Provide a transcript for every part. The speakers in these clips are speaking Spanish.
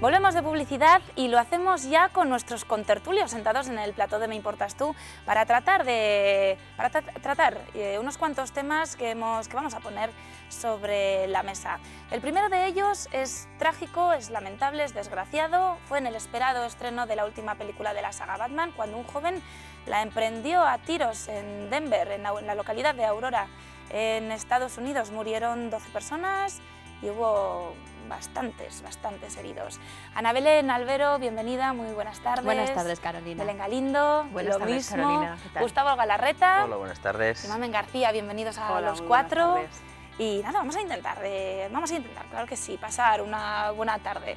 Volvemos de publicidad y lo hacemos ya con nuestros contertulios sentados en el plató de Me Importas Tú para tratar unos cuantos temas que vamos a poner sobre la mesa. El primero de ellos es trágico, es lamentable, es desgraciado. Fue en el esperado estreno de la última película de la saga Batman, cuando un joven la emprendió a tiros en Denver, en la localidad de Aurora, en Estados Unidos. Murieron 12 personas y hubo bastantes heridos. Ana Belén Albero, bienvenida, muy buenas tardes. Buenas tardes, Carolina. Belén Galindo, buenas lo tardes, mismo. Carolina. ¿Qué tal? Gustavo Galarreta. Hola, buenas tardes. Y Mamen García, bienvenidos a Hola, los cuatro. buenas tardes. Y nada, vamos a intentar, claro que sí, pasar una buena tarde.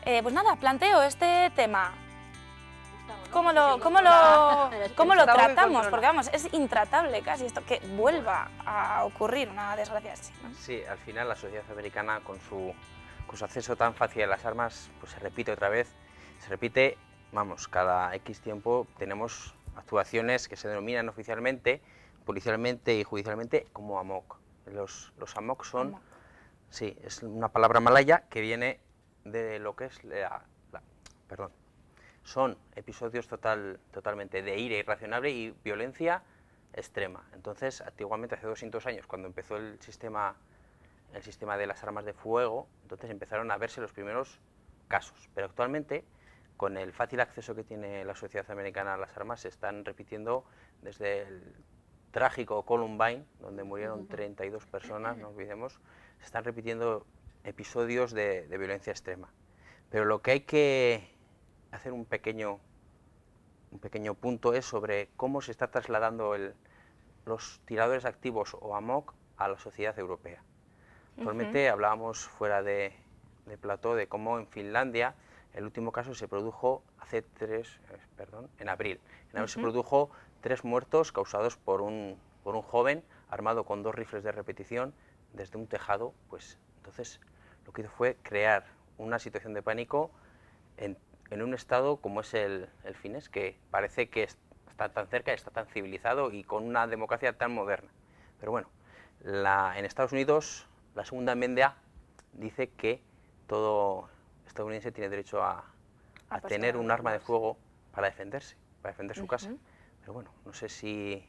Pues nada, planteo este tema. ¿Cómo lo tratamos? Porque vamos, es intratable casi esto, que vuelva a ocurrir una desgracia así, ¿no? Sí, al final la sociedad americana con su acceso tan fácil a las armas, pues se repite otra vez, vamos, cada X tiempo tenemos actuaciones que se denominan oficialmente, policialmente y judicialmente como AMOC. Los AMOC son, sí, es una palabra malaya que viene de lo que es son episodios totalmente de ira irracionable y violencia extrema. Entonces, antiguamente, hace 200 años, cuando empezó el sistema de las armas de fuego, entonces empezaron a verse los primeros casos. Pero actualmente, con el fácil acceso que tiene la sociedad americana a las armas, se están repitiendo desde el trágico Columbine, donde murieron 32 personas, no olvidemos, se están repitiendo episodios de violencia extrema. Pero lo que hay que hacer un pequeño punto es sobre cómo se está trasladando los tiradores activos o AMOC a la sociedad europea. Actualmente hablábamos fuera de plató de cómo en Finlandia el último caso se produjo en abril. En abril se produjo 3 muertos causados por un joven armado con 2 rifles de repetición desde un tejado. Pues entonces lo que hizo fue crear una situación de pánico en un estado como es el finés, que parece que está tan cerca, está tan civilizado y con una democracia tan moderna. Pero bueno, en Estados Unidos la segunda enmienda dice que todo estadounidense tiene derecho a tener un arma de fuego para defenderse, para defender su casa. Pero bueno, no sé si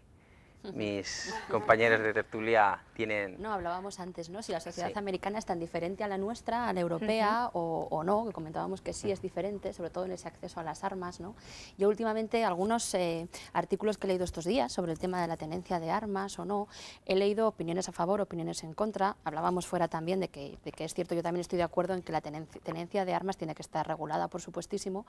mis compañeros de tertulia tienen... No, hablábamos antes, ¿no? Si la sociedad americana es tan diferente a la nuestra, a la europea, o no, que comentábamos que sí es diferente, sobre todo en ese acceso a las armas, ¿no? Yo últimamente, algunos artículos que he leído estos días sobre el tema de la tenencia de armas o no, he leído opiniones a favor, opiniones en contra. Hablábamos fuera también de que es cierto, yo también estoy de acuerdo en que la tenencia de armas tiene que estar regulada, por supuestísimo,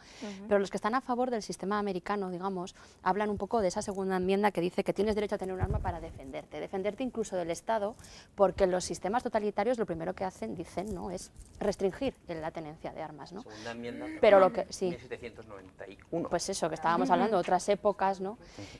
pero los que están a favor del sistema americano, digamos, hablan un poco de esa segunda enmienda que dice que tienes derecho a tener un arma para defenderte incluso del Estado, porque los sistemas totalitarios lo primero que dicen, ¿no?, es restringir la tenencia de armas, ¿no? Segunda enmienda, pero lo que sí, 1791. pues eso, que estábamos hablando de otras épocas, ¿no?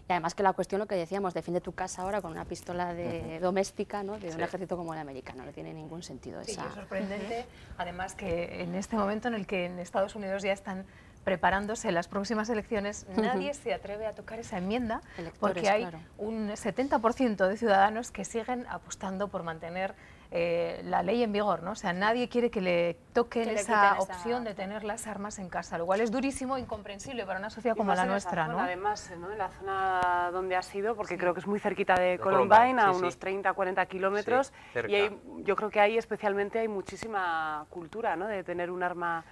Y además que la cuestión, lo que decíamos, defiende tu casa ahora con una pistola doméstica, ¿no?, de un ejército como el americano, no tiene ningún sentido. Sí, es sorprendente, además que en este momento en el que en Estados Unidos ya están preparándose las próximas elecciones, nadie se atreve a tocar esa enmienda, porque hay un 70% de ciudadanos que siguen apostando por mantener la ley en vigor, ¿no? O sea, nadie quiere que le toquen esa opción de tener las armas en casa, lo cual es durísimo e incomprensible para una sociedad como la nuestra, ¿no? Además, ¿no?, en la zona donde ha sido, porque creo que es muy cerquita de Columbine, a unos 30-40 kilómetros, y yo creo que ahí especialmente hay muchísima cultura, ¿no?, de tener un arma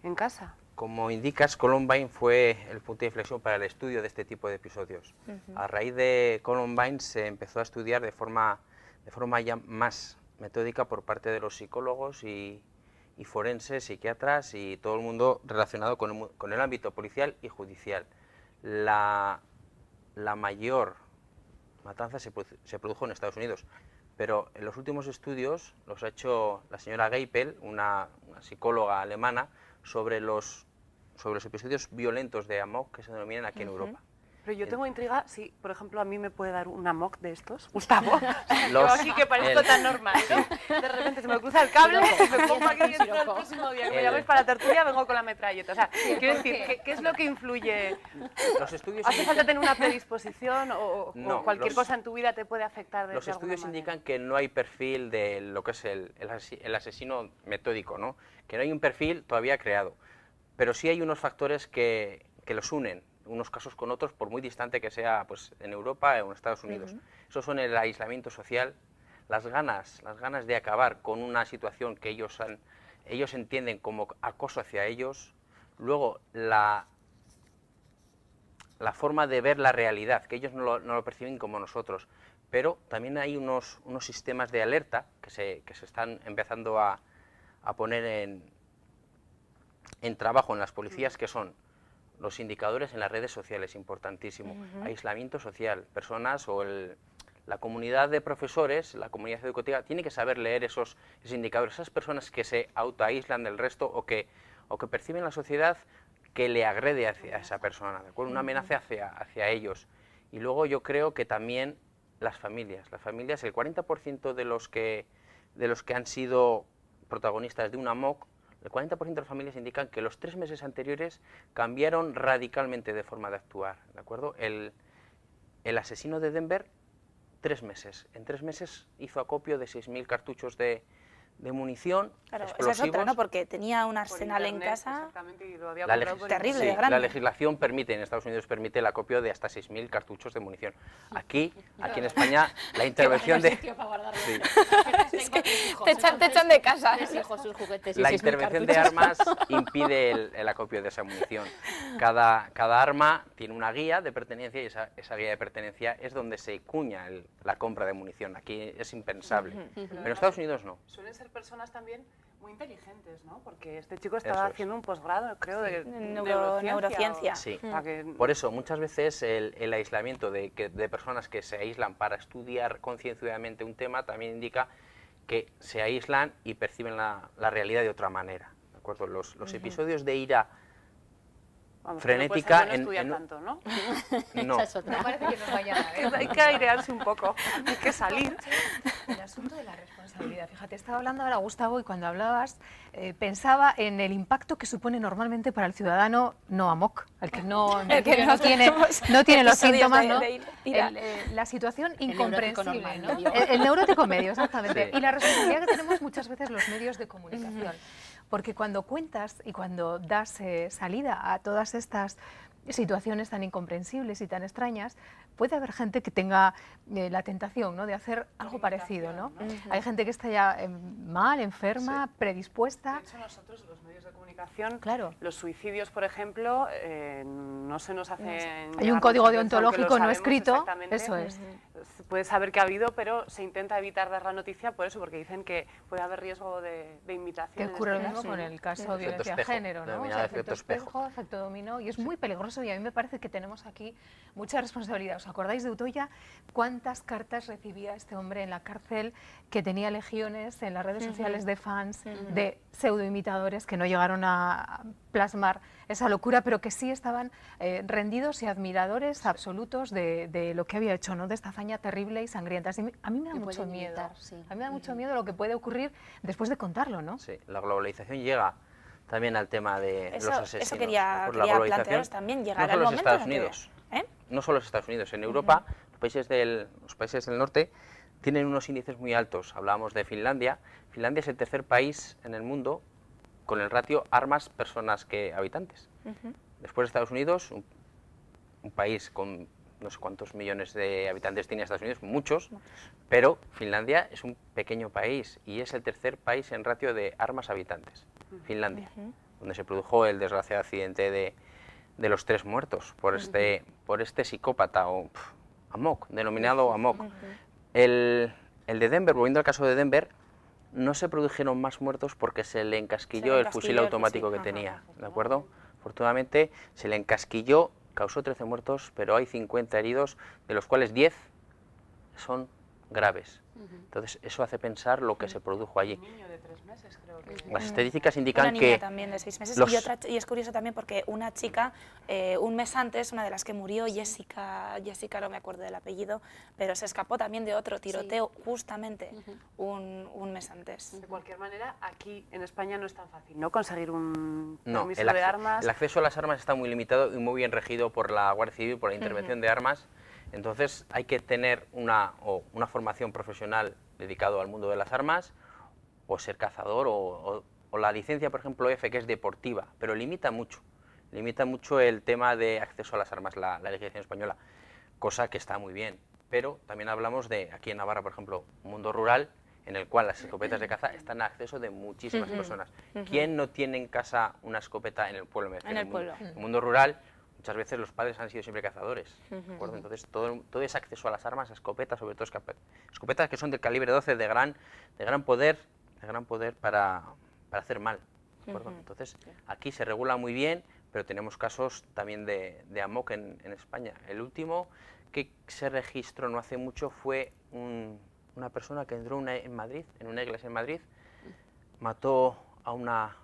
en casa. Como indicas, Columbine fue el punto de inflexión para el estudio de este tipo de episodios. A raíz de Columbine se empezó a estudiar de forma ya más metódica por parte de los psicólogos y forenses, psiquiatras y todo el mundo relacionado con el ámbito policial y judicial. La mayor matanza se produjo en Estados Unidos, pero en los últimos estudios los ha hecho la señora Geipel, una psicóloga alemana, sobre los episodios violentos de AMOC que se denominan aquí en Europa. Pero yo tengo intriga, si, por ejemplo, a mí me puede dar un amok de estos, Gustavo. Yo aquí que parezco tan normal, ¿no? De repente se me cruza el cable, me pongo aquí y entro el próximo día que me llames para la tertulia, vengo con la metralleta. O sea, quiero decir, ¿qué es lo que influye? Los estudios ¿Hace falta tener una predisposición o no, cualquier cosa en tu vida te puede afectar de Los estudios manera? indican que no hay perfil de lo que es el asesino metódico, ¿no? Que no hay un perfil todavía creado, pero sí hay unos factores que los unen, unos casos con otros, por muy distante que sea, pues, en Europa o en Estados Unidos. Esos son el aislamiento social, las ganas de acabar con una situación que ellos entienden como acoso hacia ellos, luego la forma de ver la realidad, que ellos no lo perciben como nosotros, pero también hay unos sistemas de alerta que se están empezando a poner en trabajo en las policías, que son los indicadores en las redes sociales, importantísimo, aislamiento social, personas o la comunidad de profesores, la comunidad educativa, tiene que saber leer esos indicadores, esas personas que se autoaíslan del resto o que perciben la sociedad que le agrede hacia esa persona, ¿de acuerdo? Una amenaza hacia ellos. Y luego yo creo que también las familias, el 40% de los que han sido protagonistas de un amok, el 40% de las familias indican que los 3 meses anteriores cambiaron radicalmente de forma de actuar, ¿de acuerdo? El asesino de Denver, 3 meses. En 3 meses hizo acopio de 6.000 cartuchos de munición, claro, explosivos. esa es otra, ¿no? Porque tenía un arsenal Internet, en casa. Exactamente, y lo había comprado por terrible, internet. grande. La legislación permite, en Estados Unidos permite el acopio de hasta 6.000 cartuchos de munición. Aquí en España, la intervención de... Sí. Es que te echan de casa. Sus juguetes y La 6.000 intervención de cartuchos. armas impide el acopio de esa munición. Cada arma tiene una guía de pertenencia y esa guía de pertenencia es donde se cuña la compra de munición. Aquí es impensable. Pero en Estados Unidos no. Suelen ser personas también muy inteligentes, ¿no? Porque este chico estaba haciendo un posgrado, creo, de neurociencia. Sí. Por eso, muchas veces el aislamiento de personas que se aíslan para estudiar concienzudamente un tema también indica que se aíslan y perciben la realidad de otra manera, ¿de acuerdo? Los episodios de ira frenética no estudiar tanto, ¿no? No. No parece que nos vayan a ver. Hay que airearse un poco, hay que salir. El asunto de la responsabilidad. Fíjate, estaba hablando ahora Gustavo y cuando hablabas pensaba en el impacto que supone normalmente para el ciudadano no amok, el que no tiene los síntomas, ¿no? La situación incomprensible, ¿no? El neurótico medio, exactamente. Sí. Y la responsabilidad que tenemos muchas veces los medios de comunicación. Porque cuando cuentas y cuando das salida a todas estas situaciones tan incomprensibles y tan extrañas, puede haber gente que tenga la tentación, ¿no?, de hacer algo parecido, ¿no? Hay gente que está ya mal, enferma, predispuesta. De hecho, nosotros, los medios de comunicación, claro, los suicidios, por ejemplo, no se nos hacen... Hay un código deontológico no escrito, eso es. Puede saber que ha habido, pero se intenta evitar dar la noticia por eso, porque dicen que puede haber riesgo de imitación. Que ocurre lo mismo con el caso de violencia de género, ¿no? O sea, efecto espejo, efecto dominó, y es muy peligroso, y a mí me parece que tenemos aquí mucha responsabilidad. ¿Os acordáis de Utoya? ¿Cuántas cartas recibía este hombre en la cárcel, que tenía legiones en las redes sociales de fans, de pseudoimitadores que no llegaron a plasmar esa locura, pero que sí estaban rendidos y admiradores absolutos de lo que había hecho, ¿no?, de esta hazaña terrible y sangrienta? A mí me da mucho miedo. A mí me da mucho miedo lo que puede ocurrir después de contarlo, ¿no? Sí, la globalización llega también al tema de los asesinos. Eso quería plantearos también, llegar al momento. No solo momento Estados Unidos, no solo Estados Unidos, en Europa, los países del norte tienen unos índices muy altos. Hablábamos de Finlandia. Finlandia es el tercer país en el mundo con el ratio armas personas que habitantes. Después de Estados Unidos, un país con no sé cuántos millones de habitantes tiene Estados Unidos, muchos, pero Finlandia es un pequeño país y es el tercer país en ratio de armas habitantes, Finlandia, donde se produjo el desgraciado accidente de los 3 muertos por este psicópata o amok, denominado amok. El de Denver, volviendo al caso de Denver, no se produjeron más muertos porque se le encasquilló el fusil automático que tenía, ¿de acuerdo? Afortunadamente se le encasquilló, causó 13 muertos, pero hay 50 heridos, de los cuales 10 son graves. Entonces, eso hace pensar lo que se produjo allí. Un niño de 3 meses, creo que... Las estadísticas indican una niña que... también de 6 meses, y es curioso también porque una chica, un mes antes, una de las que murió, Jessica, no me acuerdo del apellido, pero se escapó también de otro tiroteo justamente un mes antes. De cualquier manera, aquí en España no es tan fácil, ¿no?, conseguir un No, permiso de armas. el acceso a las armas está muy limitado y muy bien regido por la Guardia Civil, por la intervención de armas. Entonces hay que tener una formación profesional dedicado al mundo de las armas, o ser cazador, o la licencia, por ejemplo, F, que es deportiva, pero limita mucho el tema de acceso a las armas, la legislación española, cosa que está muy bien. Pero también hablamos de, aquí en Navarra, por ejemplo, un mundo rural en el cual las escopetas de caza están a acceso de muchísimas personas. ¿Quién no tiene en casa una escopeta en el pueblo? En el pueblo. En el mundo rural, muchas veces los padres han sido siempre cazadores, ¿de acuerdo? Entonces, todo ese acceso a las armas, a escopetas, sobre todo escopetas que son del calibre 12, de gran poder para hacer mal, ¿de acuerdo? Entonces, aquí se regula muy bien, pero tenemos casos también de AMOC en España. El último que se registró no hace mucho fue una persona que entró en Madrid, en una iglesia en Madrid, mató a una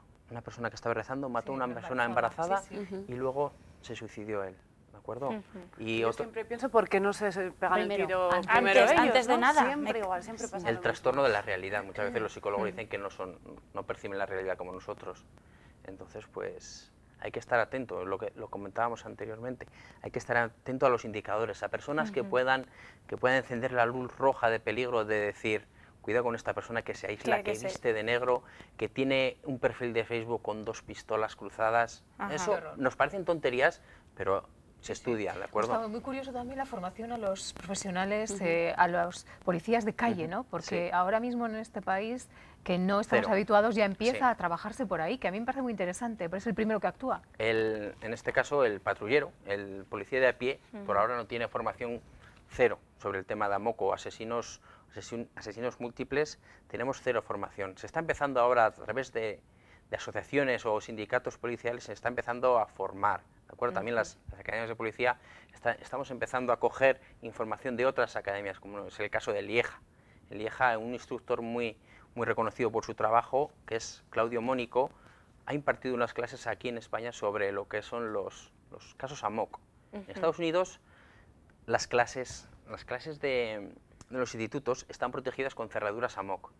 persona que estaba rezando, mató a una persona embarazada y luego se suicidió él, ¿de acuerdo? Y yo siempre pienso, ¿por qué no se pegan el tiro primero ellos, antes de nada? Siempre igual, siempre pasa el trastorno de la realidad. Muchas veces los psicólogos dicen que no perciben la realidad como nosotros. Entonces, pues, hay que estar atento, lo comentábamos anteriormente, hay que estar atento a los indicadores, a personas que puedan encender la luz roja de peligro, de decir, cuidado con esta persona que se aísla, que viste de negro, que tiene un perfil de Facebook con 2 pistolas cruzadas. Eso nos parecen tonterías, pero se estudia, ¿de acuerdo? Está muy curioso también la formación a los profesionales, a los policías de calle, ¿no? Porque ahora mismo en este país, que no estamos habituados, ya empieza a trabajarse por ahí, que a mí me parece muy interesante, pero es el primero que actúa. En este caso, el patrullero, el policía de a pie, por ahora no tiene formación cero sobre el tema de AMOC o asesinos múltiples, tenemos cero formación. Se está empezando ahora, a través de asociaciones o sindicatos policiales, se está empezando a formar, ¿de acuerdo? También las academias de policía, estamos empezando a coger información de otras academias, como es el caso de Lieja. En Lieja, un instructor muy reconocido por su trabajo, que es Claudio Mónico, ha impartido unas clases aquí en España sobre lo que son los casos AMOC. En Estados Unidos, las clases de los institutos están protegidas con cerraduras AMOC.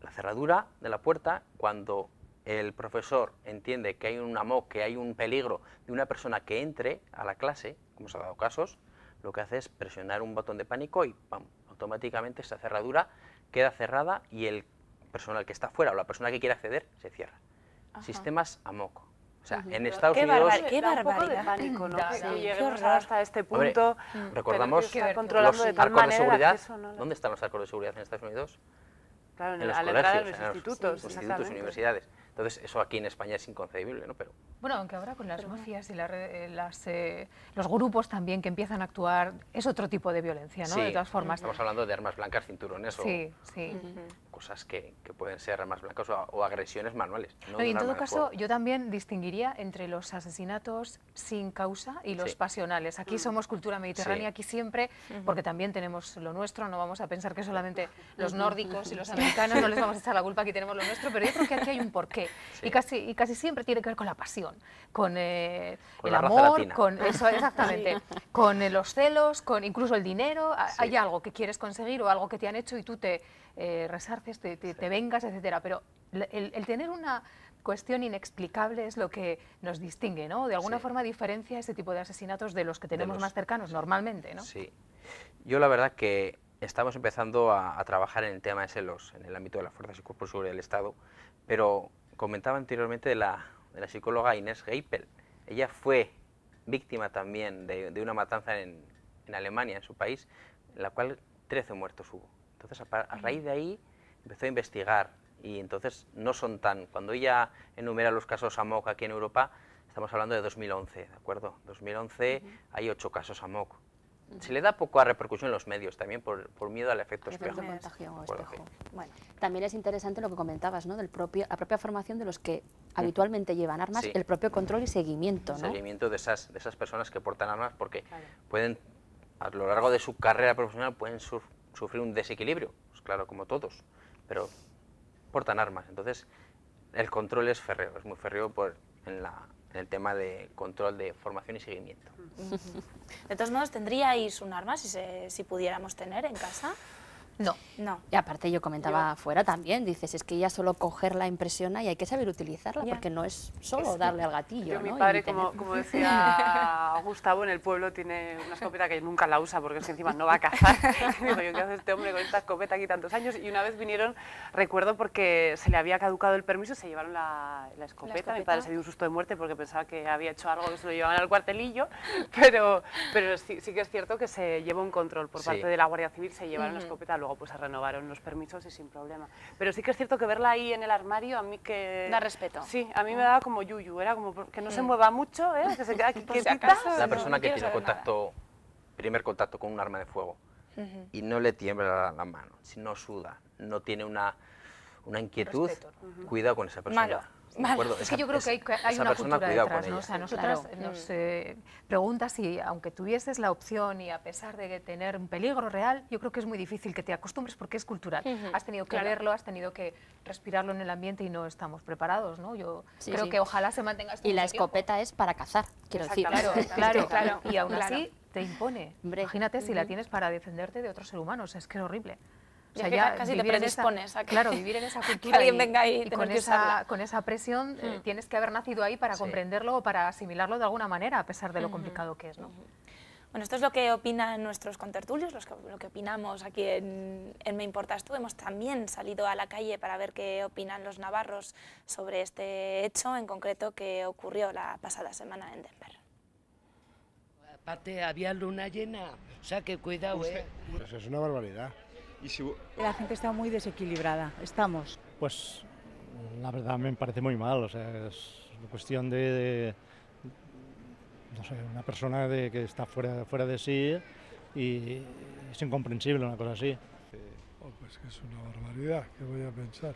La cerradura de la puerta, cuando el profesor entiende que hay un AMOC, que hay un peligro de una persona que entre a la clase, como se ha dado casos, lo que hace es presionar un botón de pánico y ¡pam!, automáticamente esa cerradura queda cerrada y el personal que está fuera o la persona que quiere acceder se cierra. Sistemas AMOC. O sea, en Estados Unidos... ¡Qué barbaridad! Un poco de pánico, ¿no? Que lleguemos hasta este punto. Hombre, recordamos los arcos de seguridad. ¿Dónde están los arcos de seguridad en Estados Unidos? Claro, en los colegios, en los institutos, universidades. Entonces, eso aquí en España es inconcebible, ¿no? Pero bueno, aunque ahora con las mafias y los grupos también que empiezan a actuar, es otro tipo de violencia, ¿no? Sí, de todas formas. Estamos hablando de armas blancas, cinturones o cosas que pueden ser armas blancas o agresiones manuales. No, y en todo caso, yo también distinguiría entre los asesinatos sin causa y los pasionales. Aquí somos cultura mediterránea, aquí siempre, porque también tenemos lo nuestro, no vamos a pensar que solamente los nórdicos y los americanos, no les vamos a echar la culpa, aquí tenemos lo nuestro, pero yo creo que aquí hay un porqué. Y casi siempre tiene que ver con la pasión, con el amor, con eso, exactamente, con los celos, con incluso el dinero. Hay algo que quieres conseguir o algo que te han hecho y tú te resarces, te vengas, etcétera. Pero el tener una cuestión inexplicable es lo que nos distingue, ¿no? De alguna forma diferencia ese tipo de asesinatos de los que tenemos más cercanos normalmente, ¿no? Sí. Yo la verdad que estamos empezando a trabajar en el tema ese en el ámbito de las fuerzas y cuerpos de seguridad del Estado, pero comentaba anteriormente de la psicóloga Inés Geipel. Ella fue víctima también de una matanza en Alemania, en su país, en la cual 13 muertos hubo. Entonces, a raíz de ahí empezó a investigar y entonces no son tan... Cuando ella enumera los casos AMOC aquí en Europa, estamos hablando de 2011, ¿de acuerdo? 2011 hay 8 casos AMOC. Se le da poco a repercusión en los medios, también por miedo al efecto espejo. Bueno, también es interesante lo que comentabas, ¿no? La propia formación de los que habitualmente llevan armas, el propio control y seguimiento, ¿no? Seguimiento de esas personas que portan armas, porque pueden, a lo largo de su carrera profesional, pueden sufrir un desequilibrio, pues claro, como todos, pero portan armas. Entonces, el control es férreo, es muy férreo en el tema de control de formación y seguimiento. De todos modos, ¿tendríais un arma si pudiéramos tener en casa? No. No. Y aparte yo comentaba afuera también, dices, es que ya solo cogerla impresiona y hay que saber utilizarla, porque no es solo darle al gatillo, Mi ¿no? padre, como decía Gustavo, en el pueblo tiene una escopeta que nunca la usa porque es que encima no va a cazar. Digo yo, ¿qué hace este hombre con esta escopeta aquí tantos años? Y una vez vinieron, recuerdo, porque se le había caducado el permiso, se llevaron la escopeta. Mi padre se dio un susto de muerte porque pensaba que había hecho algo, que se lo llevaban al cuartelillo, pero sí que es cierto que se lleva un control por parte de la Guardia Civil, se llevaron la escopeta, luego pues se renovaron los permisos y sin problema. Pero sí que es cierto que verla ahí en el armario, a mí que... Da respeto. Sí, a mí me daba como yuyu, era como que no se mueva mucho, que se quede aquí quietita. La persona que tiene primer contacto con un arma de fuego y no le tiembla la mano, si no suda, no tiene una inquietud, cuidado con esa persona. Malo. Es que yo creo que hay una cultura detrás, ¿no? O sea, nosotras nos preguntas si, aunque tuvieses la opción y a pesar de tener un peligro real, yo creo que es muy difícil que te acostumbres porque es cultural. Has tenido que verlo, has tenido que respirarlo en el ambiente y no estamos preparados, ¿no? Yo creo que ojalá se mantenga esto. Y la escopeta es para cazar, quiero decir. Claro. Y aún así te impone. Imagínate si la tienes para defenderte de otro ser humano, o sea, es que es horrible. O sea, ya casi te predispones a que vivir en esa cultura alguien venga y con esa presión tienes que haber nacido ahí para comprenderlo o para asimilarlo de alguna manera, a pesar de lo complicado que es, ¿no? Bueno, esto es lo que opinan nuestros contertulios, lo que opinamos aquí en Me Importas Tú. Hemos también salido a la calle para ver qué opinan los navarros sobre este hecho, en concreto que ocurrió la pasada semana en Denver. Aparte había luna llena, o sea que cuidado, Pues es una barbaridad. La gente está muy desequilibrada, estamos. Pues la verdad me parece muy mal, o sea, es cuestión de no sé, una persona que está fuera de sí y es incomprensible una cosa así. Pues que es una barbaridad, ¿qué voy a pensar?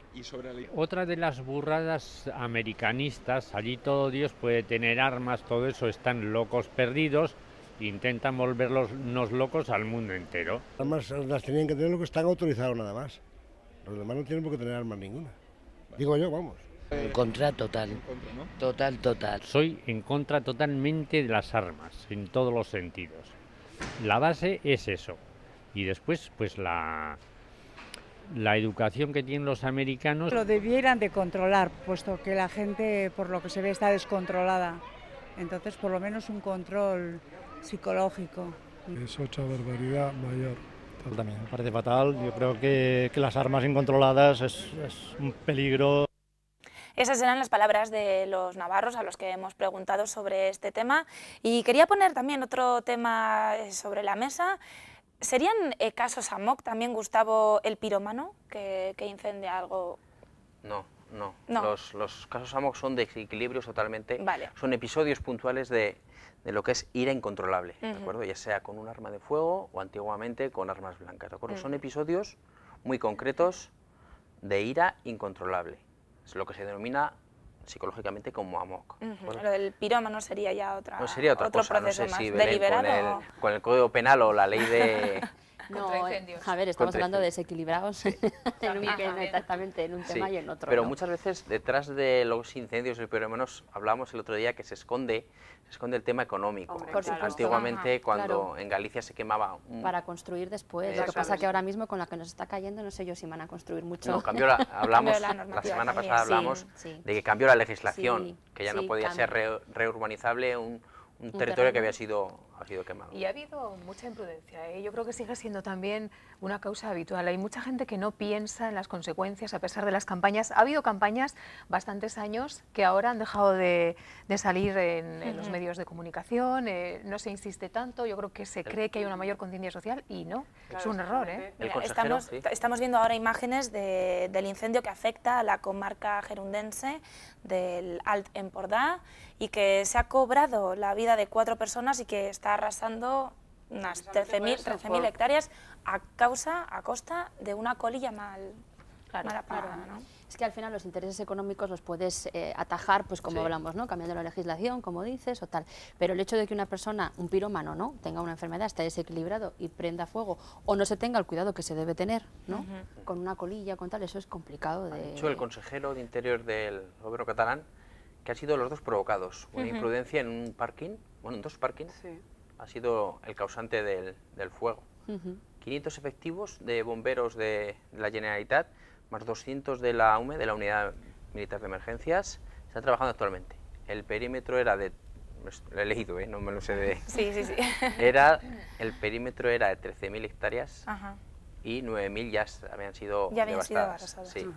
Otra de las burradas americanistas, allí todo Dios puede tener armas, todo eso, están locos perdidos. Intentan volvernos locos al mundo entero. Armas las tenían que tener los que están autorizados nada más. Los demás no tienen por qué tener armas ninguna. Digo yo, vamos. En contra total. Total. Soy en contra totalmente de las armas, en todos los sentidos. La base es eso. Y después, pues la educación que tienen los americanos... Lo debieran de controlar, puesto que la gente, por lo que se ve, está descontrolada. Entonces, por lo menos un control psicológico. Es otra barbaridad mayor. También me parece fatal, yo creo que las armas incontroladas es un peligro. Esas eran las palabras de los navarros a los que hemos preguntado sobre este tema. Y quería poner también otro tema sobre la mesa. ¿Serían casos amok también, Gustavo, el pirómano que incendia algo? No. Los casos amok son desequilibrios totalmente. Vale. Son episodios puntuales de lo que es ira incontrolable, ¿de acuerdo? Ya sea con un arma de fuego o antiguamente con armas blancas, ¿de acuerdo? Son episodios muy concretos de ira incontrolable. Es lo que se denomina psicológicamente como amok. Lo del pirómano sería ya otro cosa, proceso no sé más si deliberado. con el Código Penal o la ley de... No, a ver, estamos hablando de desequilibrados exactamente en un tema y en otro. Pero muchas veces detrás de los incendios y pirómanos hablamos el otro día que se esconde el tema económico. Antiguamente cuando en Galicia se quemaba para construir después. Lo que pasa que ahora mismo con la que nos está cayendo no sé yo si van a construir mucho. No, la semana pasada hablamos de que cambió la legislación, que ya no podía ser reurbanizable un territorio que había sido quemado. Y ha habido mucha imprudencia, yo creo que sigue siendo también una causa habitual. Hay mucha gente que no piensa en las consecuencias a pesar de las campañas. Ha habido campañas bastantes años que ahora han dejado de salir en los medios de comunicación, no se insiste tanto, yo creo que se cree que hay una mayor conciencia social y no, es un error. Mira, estamos viendo ahora imágenes del incendio que afecta a la comarca gerundense del Alt Empordà y que se ha cobrado la vida de 4 personas y que está arrasando unas 13.000 hectáreas a costa de una colilla mal mala paga, ¿no? Es que al final los intereses económicos los puedes atajar, pues como hablamos, ¿no? Cambiando la legislación, como dices, o tal. Pero el hecho de que una persona, un pirómano, ¿no? Tenga una enfermedad, esté desequilibrado y prenda fuego, o no se tenga el cuidado que se debe tener, ¿no? Con una colilla, con tal, eso es complicado de... De hecho, el consejero de Interior del gobierno catalán, que han sido los dos provocados, una imprudencia en un parking, bueno, en dos parkings, ha sido el causante del fuego. 500 efectivos de bomberos de la Generalitat, más 200 de la UME, de la Unidad Militar de Emergencias, están trabajando actualmente. El perímetro era de... Lo he leído, no me lo sé de... Sí. El perímetro era de 13.000 hectáreas y 9.000 ya habían sido devastadas. Sí.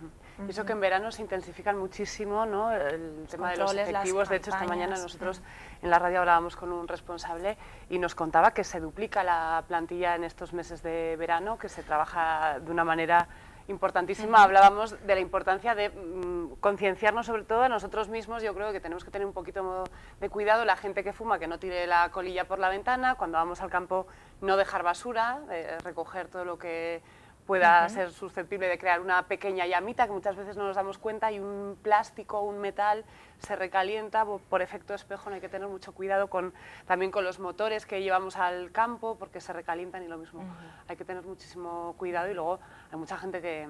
Y eso que en verano se intensifican muchísimo, ¿no? El tema de los efectivos. De hecho, esta mañana nosotros en la radio hablábamos con un responsable y nos contaba que se duplica la plantilla en estos meses de verano, que se trabaja de una manera importantísima. Hablábamos de la importancia de concienciarnos sobre todo a nosotros mismos. Yo creo que tenemos que tener un poquito de cuidado, la gente que fuma, que no tire la colilla por la ventana, cuando vamos al campo no dejar basura, recoger todo lo que pueda ser susceptible de crear una pequeña llamita, que muchas veces no nos damos cuenta, y un plástico, un metal se recalienta por efecto espejo. No hay que tener mucho cuidado también con los motores que llevamos al campo, porque se recalientan y lo mismo. Hay que tener muchísimo cuidado, y luego hay mucha gente que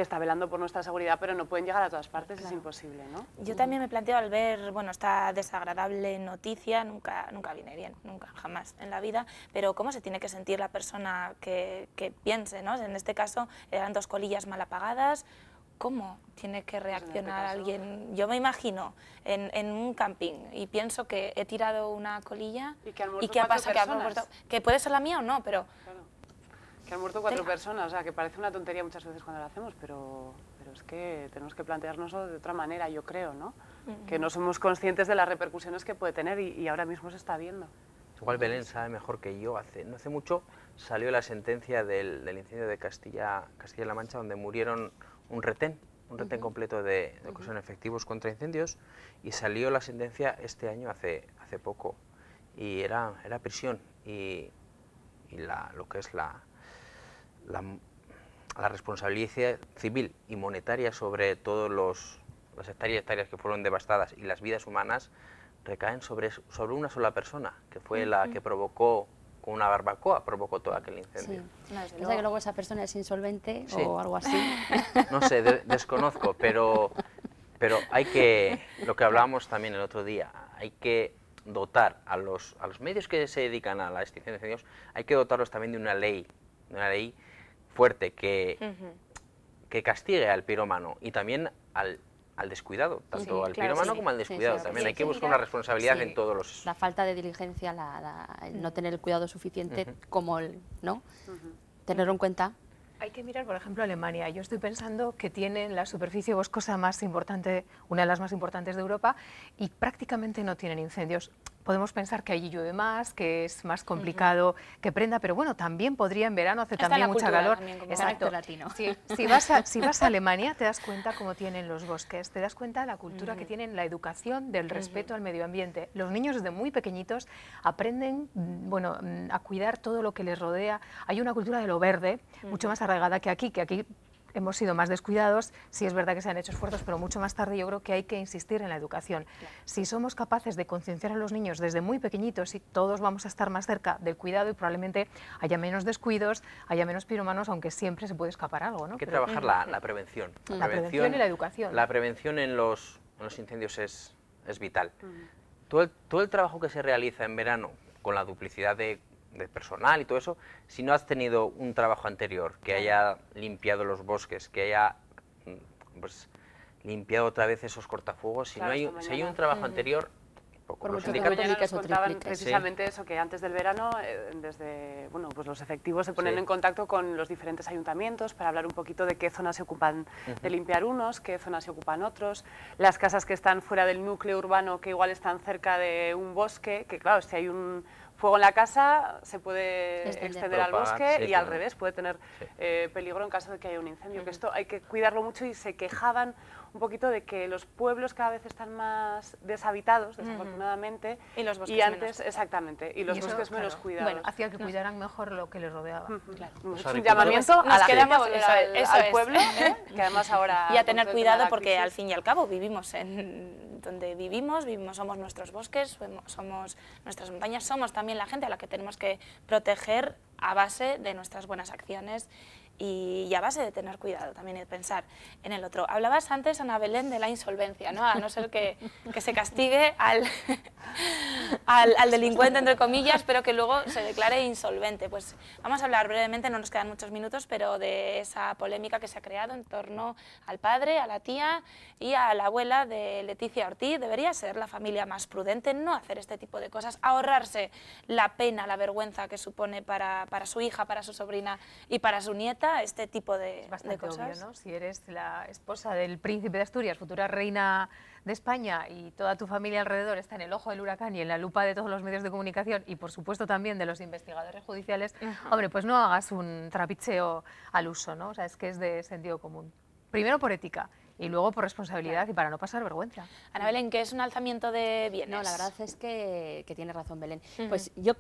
está velando por nuestra seguridad, pero no pueden llegar a todas partes, es imposible, ¿no? Yo también me planteo, al ver, bueno, esta desagradable noticia, nunca viene bien, nunca, jamás en la vida, pero cómo se tiene que sentir la persona que piense, ¿no? En este caso eran dos colillas mal apagadas. ¿Cómo tiene que reaccionar alguien? Yo me imagino en un camping y pienso que he tirado una colilla y ¿qué pasa? Que puede ser la mía o no, pero... Claro. Que han muerto 4 personas, o sea, que parece una tontería muchas veces cuando lo hacemos, pero es que tenemos que planteárnoslo de otra manera, yo creo, ¿no? Que no somos conscientes de las repercusiones que puede tener y ahora mismo se está viendo. Igual Belén sabe mejor que yo. No hace mucho salió la sentencia del incendio de Castilla-La Mancha, donde murieron un retén completo de ocasión efectivos contra incendios, y salió la sentencia este año, hace poco, y era prisión, y lo que es la responsabilidad civil y monetaria sobre todas las hectáreas que fueron devastadas y las vidas humanas recaen sobre una sola persona, que fue la que provocó, con una barbacoa, provocó todo aquel incendio. Sí. ¿Piensa que luego esa persona es insolvente o algo así? No sé, desconozco, pero hay que, lo que hablábamos también el otro día, hay que dotar a los medios que se dedican a la extinción de incendios, hay que dotarlos también de una ley fuerte que castigue al pirómano y también al descuidado, tanto al pirómano como al descuidado. También hay que buscar una responsabilidad en todos los... La falta de diligencia, el no tener el cuidado suficiente, como ¿no? Tenerlo en cuenta. Hay que mirar, por ejemplo, Alemania. Yo estoy pensando que tienen la superficie boscosa más importante, una de las más importantes de Europa, y prácticamente no tienen incendios. Podemos pensar que allí llueve más, que es más complicado que prenda, pero bueno, también podría en verano, hace también mucha calor. Exacto. Latino. Si vas a Alemania, te das cuenta cómo tienen los bosques, te das cuenta de la cultura que tienen, la educación del respeto al medio ambiente. Los niños desde muy pequeñitos aprenden a cuidar todo lo que les rodea. Hay una cultura de lo verde mucho más arraigada que aquí hemos sido más descuidados. Sí es verdad que se han hecho esfuerzos, pero mucho más tarde. Yo creo que hay que insistir en la educación. Claro. Si somos capaces de concienciar a los niños desde muy pequeñitos, y todos vamos a estar más cerca del cuidado, y probablemente haya menos descuidos, haya menos pirómanos, aunque siempre se puede escapar algo, ¿no? Hay que trabajar la prevención. La prevención y la educación. La prevención en los incendios es vital. Todo el trabajo que se realiza en verano, con la duplicidad de personal y todo eso, si no has tenido un trabajo anterior que haya limpiado los bosques, que haya limpiado otra vez esos cortafuegos, si hay un trabajo anterior, poco. Los sindicatos nos contaban precisamente eso, que antes del verano, los efectivos se ponen en contacto con los diferentes ayuntamientos para hablar un poquito de qué zonas se ocupan de limpiar unos, qué zonas se ocupan otros, las casas que están fuera del núcleo urbano, que igual están cerca de un bosque, que claro, si hay un fuego en la casa, se puede extender al bosque y al revés, puede tener peligro en caso de que haya un incendio. Que esto hay que cuidarlo mucho y se quejaban un poquito de que los pueblos cada vez están más deshabitados, desafortunadamente, y los bosques antes, exactamente, y los bosques menos cuidados. Bueno, hacía que cuidaran mejor lo que les rodeaba. Es un llamamiento a la gente a volver al pueblo, que además ahora... Y a tener cuidado porque al fin y al cabo vivimos en donde vivimos, somos nuestros bosques, somos nuestras montañas, somos también la gente a la que tenemos que proteger a base de nuestras buenas acciones y a base de tener cuidado también y de pensar en el otro. Hablabas antes, Ana Belén, de la insolvencia, ¿no? A no ser que se castigue al delincuente, entre comillas, pero que luego se declare insolvente. Pues vamos a hablar brevemente, no nos quedan muchos minutos, pero de esa polémica que se ha creado en torno al padre, a la tía y a la abuela de Leticia Ortiz. Debería ser la familia más prudente, no hacer este tipo de cosas, ahorrarse la pena, la vergüenza que supone para su hija, para su sobrina y para su nieta este tipo de cosas. Obvio, ¿no? Si eres la esposa del príncipe de Asturias, futura reina de España, y toda tu familia alrededor está en el ojo del huracán y en la lupa de todos los medios de comunicación y por supuesto también de los investigadores judiciales, hombre, pues no hagas un trapicheo al uso, ¿no? O sea, es que es de sentido común. Primero por ética y luego por responsabilidad y para no pasar vergüenza. Ana Belén, ¿qué es un alzamiento de bienes? No, la verdad es que tiene razón Belén. Pues yo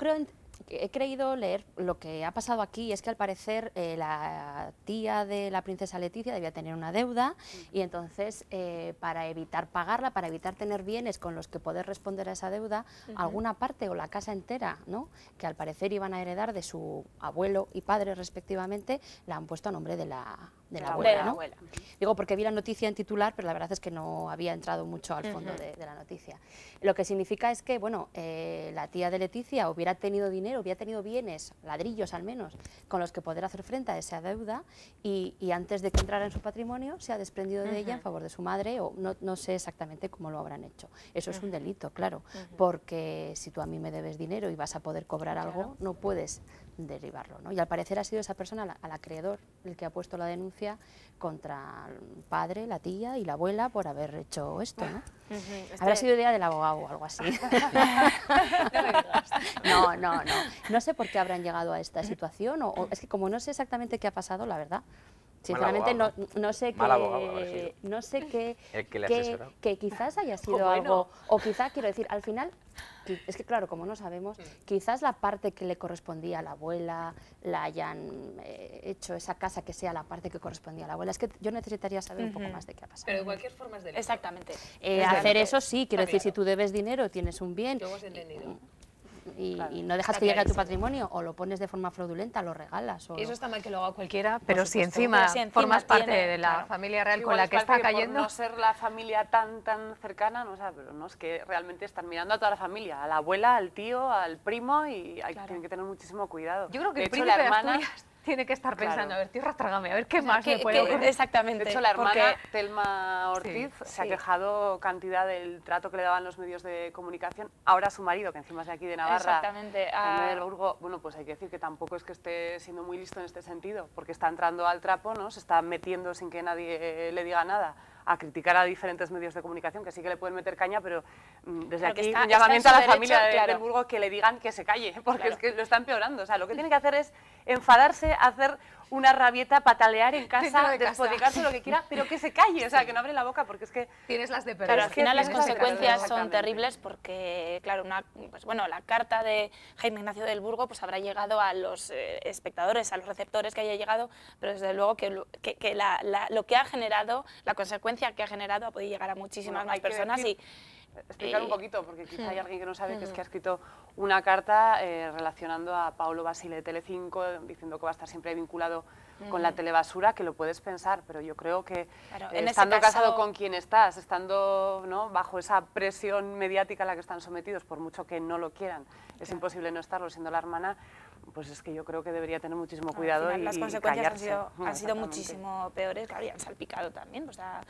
he creído leer lo que ha pasado aquí, es que al parecer la tía de la princesa Leticia debía tener una deuda y entonces para evitar pagarla, para evitar tener bienes con los que poder responder a esa deuda, alguna parte o la casa entera, ¿no?, que al parecer iban a heredar de su abuelo y padre respectivamente, la han puesto a nombre de la abuela, ¿no? Digo porque vi la noticia en titular, pero la verdad es que no había entrado mucho al fondo de la noticia. Lo que significa es que, bueno, la tía de Leticia hubiera tenido dinero, hubiera tenido bienes, ladrillos al menos, con los que poder hacer frente a esa deuda y antes de que entrara en su patrimonio se ha desprendido de ella en favor de su madre o no sé exactamente cómo lo habrán hecho. Eso es un delito, claro, porque si tú a mí me debes dinero y vas a poder cobrar algo, no puedes derivarlo, ¿no? Y al parecer ha sido esa persona, al acreedor, el que ha puesto la denuncia contra el padre, la tía y la abuela por haber hecho esto, ¿no? Habrá sido idea del abogado o algo así. No sé por qué habrán llegado a esta situación o es que como no sé exactamente qué ha pasado, la verdad, sinceramente no sé que quizás haya sido algo, o quizá, quiero decir, al final, es que claro, como no sabemos, quizás la parte que le correspondía a la abuela la hayan hecho esa casa que sea la parte que correspondía a la abuela. Es que yo necesitaría saber un poco más de qué ha pasado. Pero de cualquier forma es delito. Exactamente. Hacer eso sí, quiero decir, si tú debes dinero, tienes un bien. Lo hemos entendido. Y no dejas que llegue a tu patrimonio o lo pones de forma fraudulenta, lo regalas. Eso está mal que lo haga cualquiera, pero si encima formas parte de la familia real con la que está cayendo... Por no ser la familia tan cercana, no, o sea, pero no, es que realmente están mirando a toda la familia, a la abuela, al tío, al primo y tienen que tener muchísimo cuidado. Yo creo que el príncipe de Asturias tiene que estar pensando, a ver, tierra, trágame, a ver qué más me puede ocurrir. Exactamente. De hecho, la hermana Telma Ortiz se ha quejado cantidad del trato que le daban los medios de comunicación. Ahora su marido, que encima es de aquí de Navarra, del Burgo, bueno, pues hay que decir que tampoco es que esté siendo muy listo en este sentido, porque está entrando al trapo, ¿no? Se está metiendo sin que nadie le diga nada a criticar a diferentes medios de comunicación que sí que le pueden meter caña, pero desde aquí un llamamiento a la familia del Burgo que le digan que se calle, porque es que lo está empeorando. O sea, lo que tiene que hacer es enfadarse, hacer una rabieta, patalear en casa, despotricarse lo que quiera, pero que se calle, o sea, que no abre la boca, porque es que... Tienes las de perder. Claro, al final las consecuencias son terribles porque, claro, pues bueno, la carta de Jaime Ignacio del Burgo pues habrá llegado a los espectadores, a los receptores que haya llegado, pero desde luego que lo que ha generado, la consecuencia que ha generado ha podido llegar a muchísimas más personas y... Explicar un poquito, porque quizá hay alguien que no sabe que es que ha escrito una carta relacionando a Paulo Basile de Telecinco, diciendo que va a estar siempre vinculado con la telebasura, que lo puedes pensar, pero yo creo que estando casado con quien estás, estando bajo esa presión mediática a la que están sometidos, por mucho que no lo quieran, es imposible no estarlo siendo la hermana, pues es que yo creo que debería tener muchísimo cuidado y las consecuencias han sido muchísimo peores, que habrían salpicado también, pues a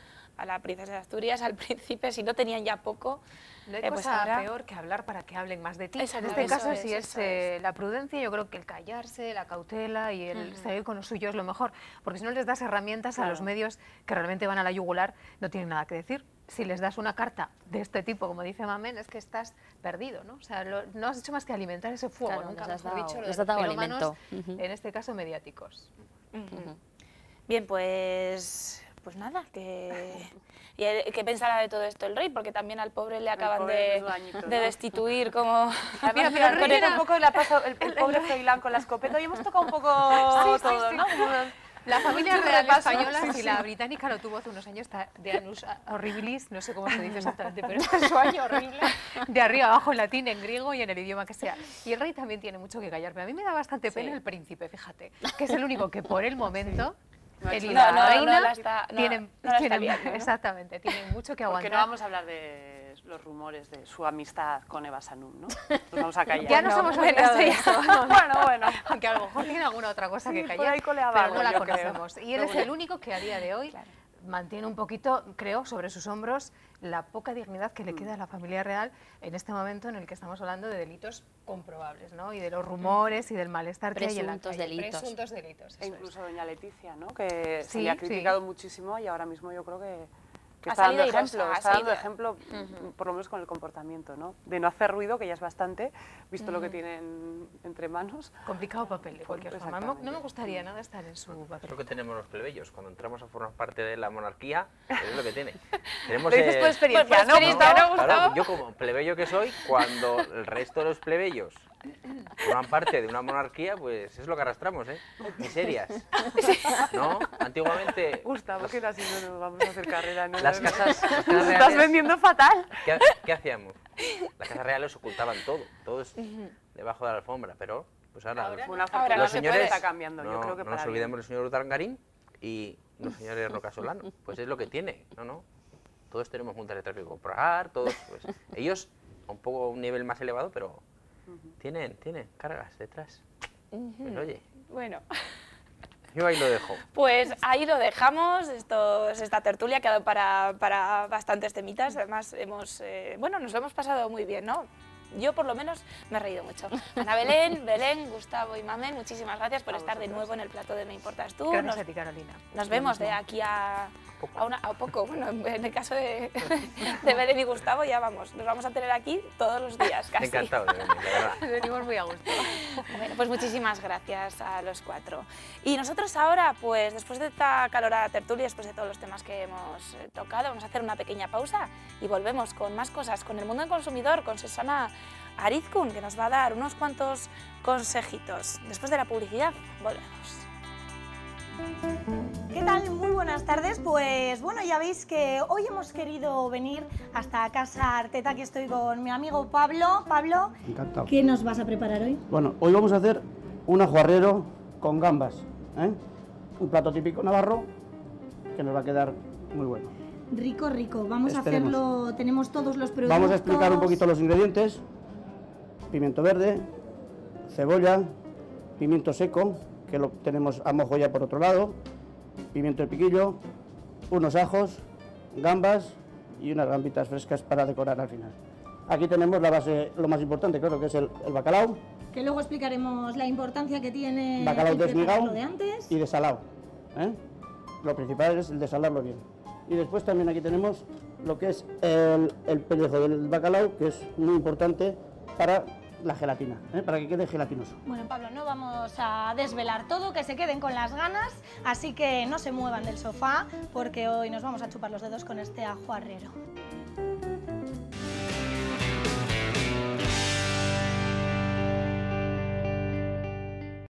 la princesa de Asturias, al príncipe, si no tenían ya poco. No hay cosa peor que hablar para que hablen más de ti. En este caso, si es la prudencia, yo creo que el callarse, la cautela y el seguir con lo suyo es lo mejor, porque si no les das herramientas a los medios que realmente van a la yugular, no tienen nada que decir. si les das una carta de este tipo, como dice Mamen, es que estás perdido, ¿no? O sea, no has hecho más que alimentar ese fuego, claro, nunca les mejor dicho, lo de les los has dado pirómanos, alimento. en este caso mediáticos. Bien, pues nada, ¿Y qué pensará de todo esto el rey? Porque también al pobre le acaban de destituir como... Mira, pero el rey era un poco el pobre Froilán con la escopeta y hemos tocado un poco todo, ¿no? La familia real española, si la británica lo tuvo hace unos años, está de Annus Horribilis, no sé cómo se dice exactamente, pero este es su año horrible, de arriba abajo en latín, en griego y en el idioma que sea. Y el rey también tiene mucho que callar, pero a mí me da bastante pena el príncipe, fíjate, que es el único que por el momento... Él y la reina tienen, exactamente, tienen mucho que aguantar. Porque no vamos a hablar de los rumores de su amistad con Eva Sanum, ¿no? Nos vamos a callar. Ya nos hemos olvidado de eso. Bueno. Aunque a lo mejor tiene alguna otra cosa que callar, por ahí coleaba pero no algo, la conocemos. Y él es el único que a día de hoy mantiene un poquito, creo, sobre sus hombros la poca dignidad que le queda a la familia real en este momento en el que estamos hablando de delitos comprobables, ¿no? Y de los rumores y del malestar que hay en la calle. Presuntos delitos. E incluso doña Leticia, ¿no? Que se le ha criticado muchísimo y ahora mismo yo creo que está dando ejemplo, por lo menos con el comportamiento, ¿no? De no hacer ruido, que ya es bastante, visto lo que tienen entre manos. Complicado papel, de cualquier forma. No me gustaría nada estar en su papel. Es lo que tenemos los plebeyos, cuando entramos a formar parte de la monarquía, es lo que tiene. Tenemos, lo dices por experiencia, ¿no? Claro, yo como plebeyo que soy, cuando el resto de los plebeyos forman parte de una monarquía, pues es lo que arrastramos, ¿eh? Miserias. ¿No? Antiguamente... Gustavo, que así no nos vamos a hacer carrera, ¿no? Las casas reales... Estás vendiendo fatal. ¿Qué hacíamos? Las casas reales ocultaban todo es debajo de la alfombra, pero pues ahora los señores... está cambiando, yo creo que no nos olvidemos del señor Urdangarín y los señores Roca Solano, pues es lo que tiene, ¿no? Todos tenemos juntas de tráfico por pagar, todos, pues, ellos a un poco a un nivel más elevado, pero tienen cargas detrás. Pues oye, bueno, yo ahí lo dejo. Pues ahí lo dejamos, esta tertulia ha quedado para bastantes temitas, además nos lo hemos pasado muy bien, ¿no? Yo por lo menos me he reído mucho. Ana Belén, Gustavo y Mamen, muchísimas gracias por estar de nuevo en el plató de Me Importas Tú. Gracias a ti, Carolina. Nos vemos de aquí a poco. Bueno, en el caso de Belén y Gustavo ya nos vamos a tener aquí todos los días, casi. Encantado de venir, la verdad. Venimos muy a gusto. Bueno, pues muchísimas gracias a los cuatro. Y nosotros ahora, pues después de esta calorada tertulia, después de todos los temas que hemos tocado, vamos a hacer una pequeña pausa y volvemos con más cosas, con el mundo del consumidor, con Susana Arizkun, que nos va a dar unos cuantos consejitos. Después de la publicidad, volvemos. ¿Qué tal? Muy buenas tardes. Pues bueno, ya veis que hoy hemos querido venir hasta Casa Arteta. Aquí estoy con mi amigo Pablo. Pablo, encantado. ¿Qué nos vas a preparar hoy? Bueno, hoy vamos a hacer un ajuarrero con gambas, ¿eh? Un plato típico navarro que nos va a quedar muy bueno. Rico. Vamos a hacerlo, tenemos todos los productos. Vamos a explicar un poquito los ingredientes. Pimiento verde, cebolla, pimiento seco, que lo tenemos a mojo ya por otro lado, pimiento de piquillo, unos ajos, gambas y unas gambitas frescas para decorar al final. Aquí tenemos la base, lo más importante, claro, que es el bacalao. Que luego explicaremos la importancia que tiene bacalao desmigado de antes. Y desalado, ¿eh? Lo principal es el desalarlo bien. Y después también aquí tenemos lo que es el pellejo del bacalao, que es muy importante para la gelatina, para que quede gelatinoso. Bueno, Pablo, no vamos a desvelar todo, que se queden con las ganas, así que no se muevan del sofá, porque hoy nos vamos a chupar los dedos con este ajuarrero.